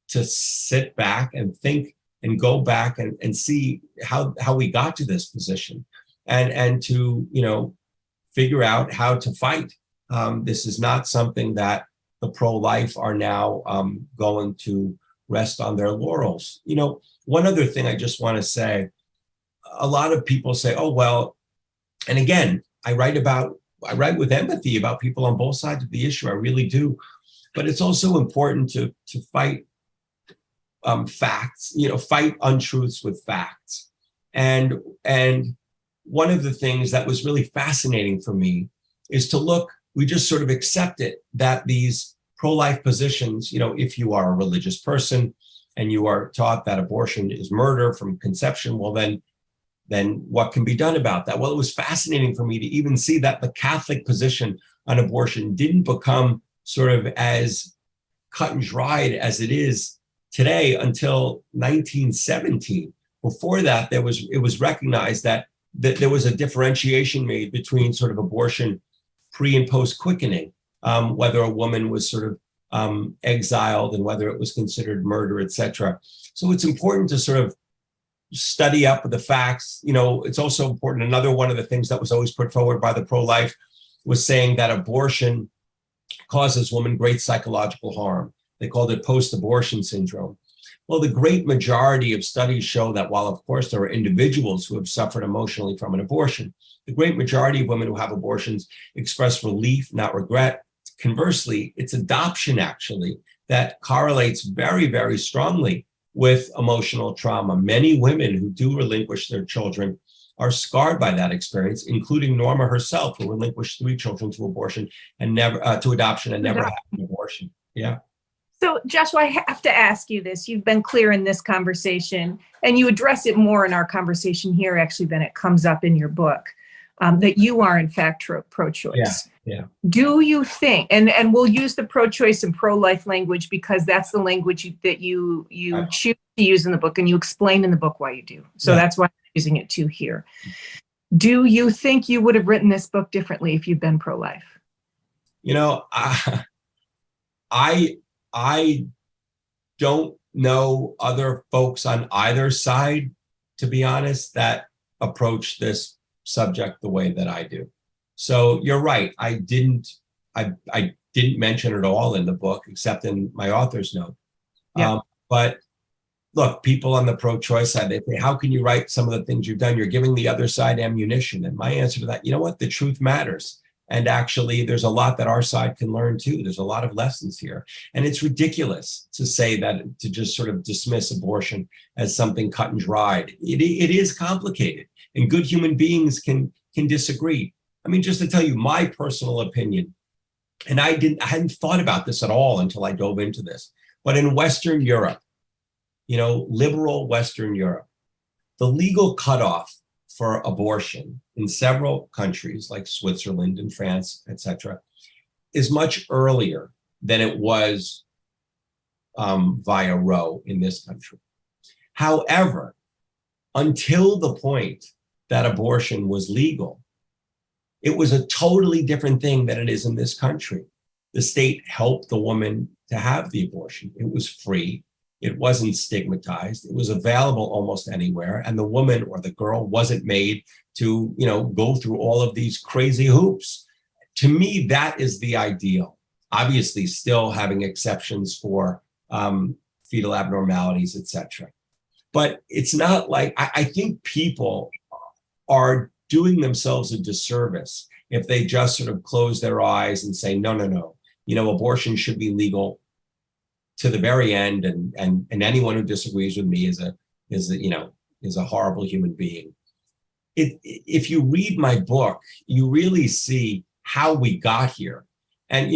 to sit back and think and go back and see how we got to this position and to figure out how to fight. This is not something that the pro-life are now going to rest on their laurels. One other thing I just want to say, a lot of people say, oh, well, and again, I write with empathy about people on both sides of the issue. I really do. But it's also important to fight facts, fight untruths with facts. And one of the things that was really fascinating for me is to look, we just sort of accept it that these pro-life positions, if you are a religious person and you are taught that abortion is murder from conception, well, then what can be done about that? Well, it was fascinating for me to even see that the Catholic position on abortion didn't become sort of as cut and dried as it is today until 1917. Before that, it was recognized that there was a differentiation made between sort of abortion pre and post quickening, whether a woman was sort of exiled and whether it was considered murder, et cetera. So it's important to sort of study up the facts. It's also important. Another one of the things that was always put forward by the pro-life was saying that abortion causes women great psychological harm. They called it post-abortion syndrome. Well, the great majority of studies show that while, of course, there are individuals who have suffered emotionally from an abortion, the great majority of women who have abortions express relief, not regret. Conversely, it's adoption, actually, that correlates very, very strongly with emotional trauma. Many women who do relinquish their children are scarred by that experience, including Norma herself, who relinquished 3 children to abortion and never to adoption and never had an abortion. Yeah. So, Joshua, I have to ask you this. You've been clear in this conversation, and you address it more in our conversation here, actually, than it comes up in your book, that you are, in fact, pro-choice. Yeah. Do you think, and we'll use the pro-choice and pro-life language because that's the language that you choose to use in the book, and you explain in the book why you do. So that's why I'm using it too here. Do you think you would have written this book differently if you'd been pro-life? I don't know other folks on either side, to be honest, that approach this subject the way that I do. So you're right. I didn't mention it all in the book, except in my author's note. Yeah. But look, people on the pro-choice side, they say, how can you write some of the things you've done? You're giving the other side ammunition. And my answer to that, you know what? The truth matters. And actually, there's a lot that our side can learn too. There's a lot of lessons here. And it's ridiculous to say that, to just sort of dismiss abortion as something cut and dried. It is complicated, and good human beings can disagree. I mean, just to tell you my personal opinion, And I hadn't thought about this at all until I dove into this. But in Western Europe, liberal Western Europe, the legal cutoff for abortion in several countries like Switzerland and France, etc., is much earlier than it was via Roe in this country. However, until the point that abortion was legal, it was a totally different thing than it is in this country. The state helped the woman to have the abortion. It was free. It wasn't stigmatized. It was available almost anywhere. And the woman or the girl wasn't made to, go through all of these crazy hoops. To me, that is the ideal. Obviously, still having exceptions for fetal abnormalities, etc. But it's not like, I think people are doing themselves a disservice if they just sort of close their eyes and say, no, abortion should be legal to the very end, and anyone who disagrees with me is a horrible human being. If you read my book, you really see how we got here. And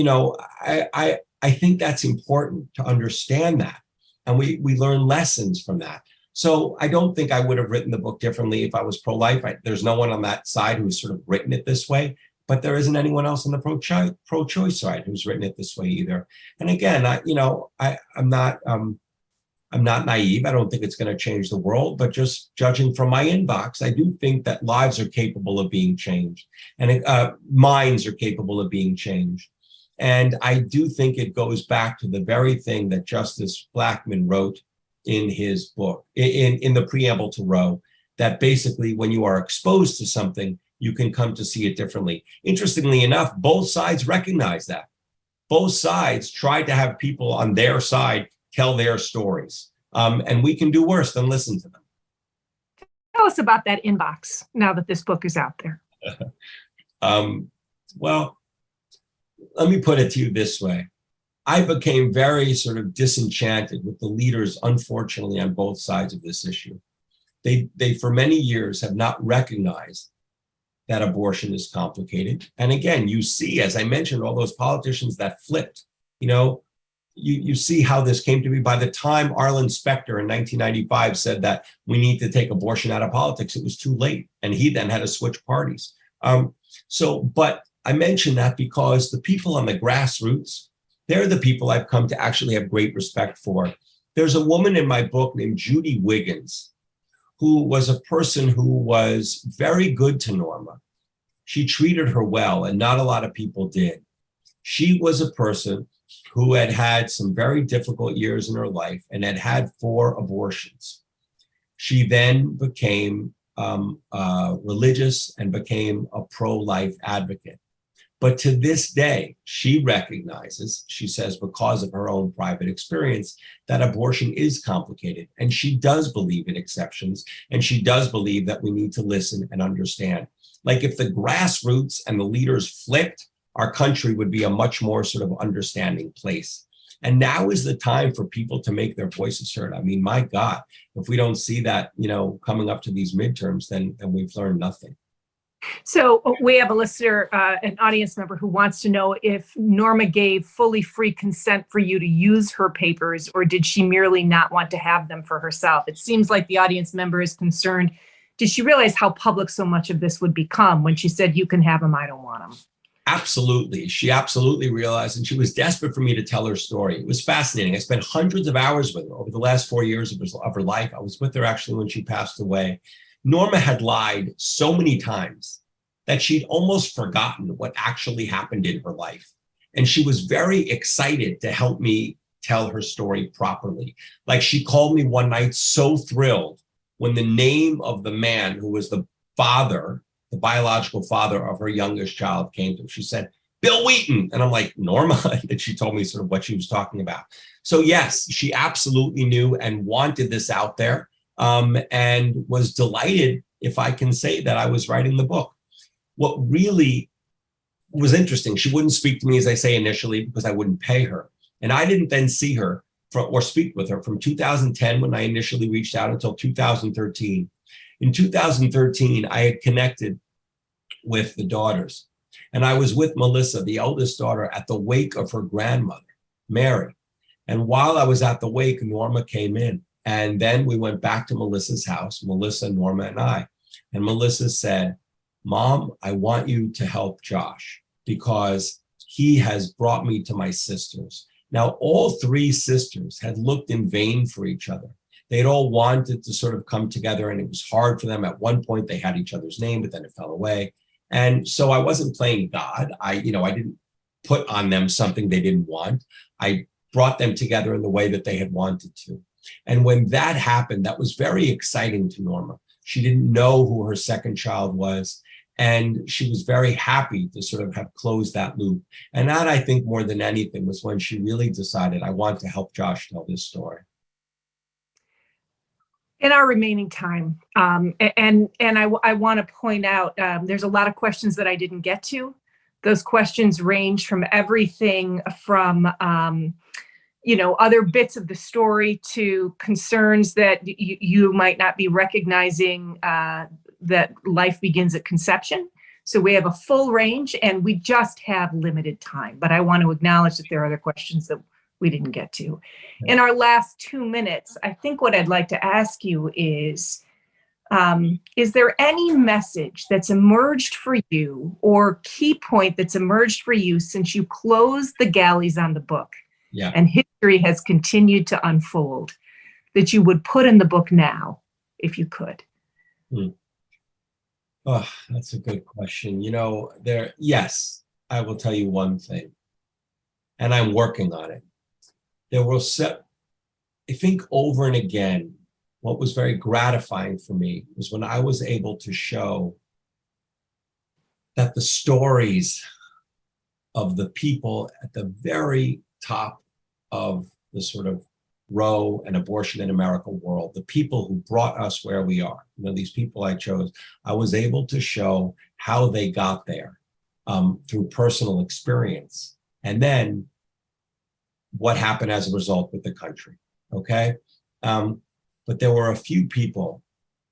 I think that's important to understand that. And we learn lessons from that. So I don't think I would have written the book differently if I was pro-life. There's no one on that side who's sort of written it this way, but there isn't anyone else on the pro-choice side who's written it this way either. And again, I'm not naive. I don't think it's going to change the world, but just judging from my inbox, I do think that lives are capable of being changed, and minds are capable of being changed. And I do think it goes back to the very thing that Justice Blackmun wrote in his book, in the preamble to Roe, that basically when you are exposed to something, you can come to see it differently. Interestingly enough, both sides recognize that. Both sides tried to have people on their side tell their stories. And we can do worse than listen to them. Tell us about that inbox now that this book is out there. Well, let me put it to you this way. I became very sort of disenchanted with the leaders, unfortunately, on both sides of this issue. They for many years have not recognized that abortion is complicated. And again, you see, as I mentioned, all those politicians that flipped, you see how this came to be. By the time Arlen Specter in 1995 said that we need to take abortion out of politics, it was too late. And he then had to switch parties. But I mention that because the people on the grassroots, they're the people I've come to actually have great respect for. There's a woman in my book named Judy Wiggins, who was a person who was very good to Norma. She treated her well, and not a lot of people did. She was a person who had had some very difficult years in her life and had had 4 abortions. She then became religious and became a pro-life advocate. But to this day, she recognizes, she says, because of her own private experience, that abortion is complicated. And she does believe in exceptions. And she does believe that we need to listen and understand. Like if the grassroots and the leaders flipped, our country would be a much more sort of understanding place. And now is the time for people to make their voices heard. I mean, my God, if we don't see that, coming up to these midterms, then we've learned nothing. So we have a listener, an audience member who wants to know if Norma gave fully free consent for you to use her papers, or did she merely not want to have them for herself? It seems like the audience member is concerned. Did she realize how public so much of this would become when she said, you can have them, I don't want them? Absolutely. She absolutely realized, and she was desperate for me to tell her story. It was fascinating. I spent hundreds of hours with her over the last 4 years of her life. I was with her actually when she passed away. Norma had lied so many times that she'd almost forgotten what actually happened in her life. And she was very excited to help me tell her story properly. Like she called me one night so thrilled when the name of the man who was the father, the biological father of her youngest child, came to her. She said, Bill Wheaton. And I'm like, Norma? And she told me sort of what she was talking about. So yes, she absolutely knew and wanted this out there. And was delighted, if I can say, that I was writing the book. What really was interesting, she wouldn't speak to me, as I say, initially, because I wouldn't pay her. And I didn't then see her or speak with her from 2010, when I initially reached out, until 2013. In 2013, I had connected with the daughters. And I was with Melissa, the eldest daughter, at the wake of her grandmother, Mary. And while I was at the wake, Norma came in. And then we went back to Melissa's house, Melissa, Norma, and I. And Melissa said, Mom, I want you to help Josh because he has brought me to my sisters. Now, all three sisters had looked in vain for each other. They'd all wanted to sort of come together, and it was hard for them. At one point, they had each other's name, but then it fell away. And so I wasn't playing God. I didn't put on them something they didn't want. I brought them together in the way that they had wanted to. And when that happened, that was very exciting to Norma. She didn't know who her second child was. And she was very happy to sort of have closed that loop. And that, I think, more than anything, was when she really decided, I want to help Josh tell this story. In our remaining time, and I want to point out, there's a lot of questions that I didn't get to. Those questions range from everything from other bits of the story to concerns that you might not be recognizing that life begins at conception. So we have a full range and we just have limited time, but I want to acknowledge that there are other questions that we didn't get to. In our last 2 minutes, I think what I'd like to ask you is there any message that's emerged for you or key point that's emerged for you since you closed the galleys on the book? Yeah. And history has continued to unfold that you would put in the book now, if you could? Oh, that's a good question. Yes, I will tell you one thing, and I'm working on it. I think over and again, what was very gratifying for me was when I was able to show that the stories of the people at the very top of the sort of Roe and abortion in America world, the people who brought us where we are, these people I chose, I was able to show how they got there through personal experience. And then what happened as a result with the country, okay? But there were a few people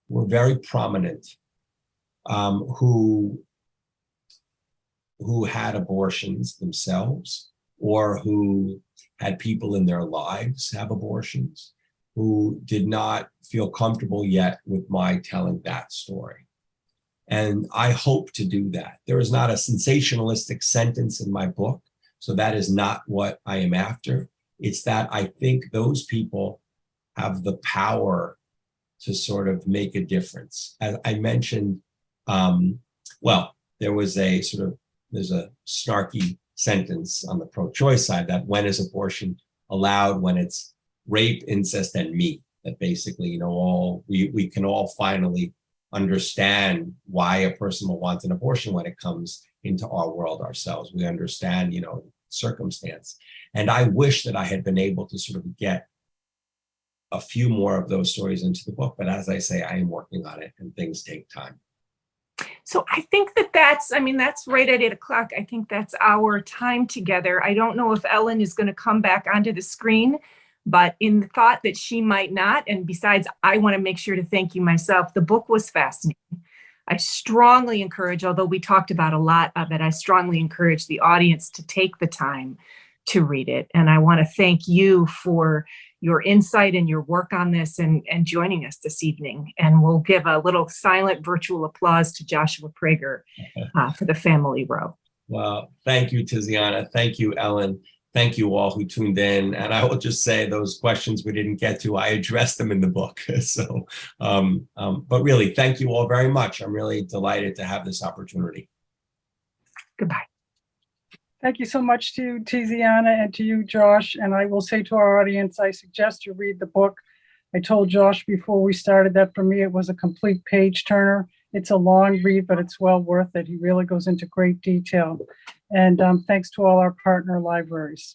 who were very prominent who had abortions themselves, or who had people in their lives have abortions, who did not feel comfortable yet with my telling that story. And I hope to do that. There is not a sensationalistic sentence in my book, so that is not what I am after. It's that I think those people have the power to sort of make a difference. As I mentioned, there's a snarky sentence on the pro-choice side that when is abortion allowed? When it's rape, incest, and me. That basically, we can all finally understand why a person will want an abortion when it comes into our world ourselves. We understand, circumstance. And I wish that I had been able to sort of get a few more of those stories into the book. But as I say, I am working on it and things take time. So I think that's right at 8:00. I think that's our time together. I don't know if Ellen is going to come back onto the screen, but in the thought that she might not, and besides, I want to make sure to thank you myself. The book was fascinating. I strongly encourage, although we talked about a lot of it, I strongly encourage the audience to take the time to read it. And I want to thank you for your insight and your work on this and joining us this evening. And we'll give a little silent virtual applause to Joshua Prager for the Family Roe. Well, thank you, Tiziana. Thank you, Ellen. Thank you all who tuned in. And I will just say those questions we didn't get to, I addressed them in the book. So, but really, thank you all very much. I'm really delighted to have this opportunity. Goodbye. Thank you so much to Tiziana and to you, Josh. And I will say to our audience, I suggest you read the book. I told Josh before we started that for me, it was a complete page turner. It's a long read, but it's well worth it. He really goes into great detail. And thanks to all our partner libraries.